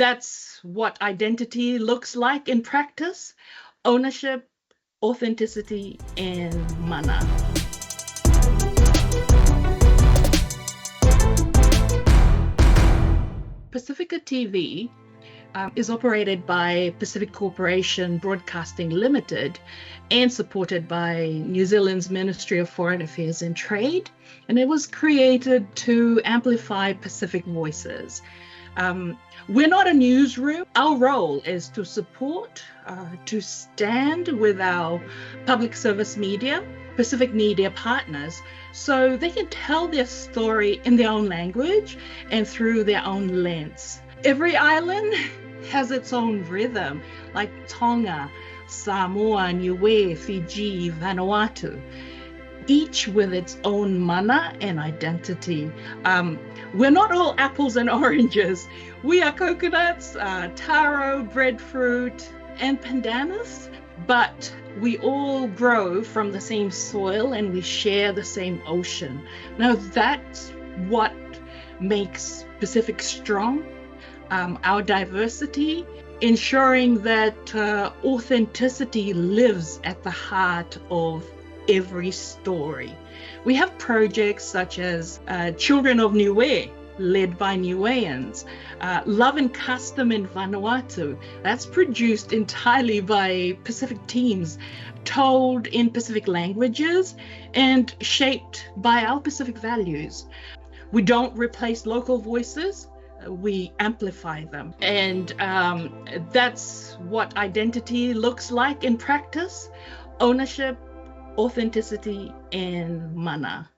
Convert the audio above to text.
That's what identity looks like in practice: ownership, authenticity, and mana. Pasifika TV is operated by Pacific Corporation Broadcasting Ltd and supported by New Zealand's Ministry of Foreign Affairs and Trade. And it was created to amplify Pacific voices. We're not a newsroom. Our role is to support, to stand with our public service media, Pacific media partners, so they can tell their story in their own language and through their own lens. Every island has its own rhythm, like Tonga, Samoa, Niue, Fiji, Vanuatu, each with its own mana and identity. We're not all apples and oranges. We are coconuts, taro, breadfruit, and pandanus, but we all grow from the same soil and we share the same ocean. Now that's what makes Pacific strong, our diversity, ensuring that authenticity lives at the heart of every story. We have projects such as Children of Niue, led by Niueans, Love and Custom in Vanuatu, that's produced entirely by Pacific teams, told in Pacific languages and shaped by our Pacific values. We don't replace local voices, we amplify them. And that's what identity looks like in practice: ownership, authenticity, and mana.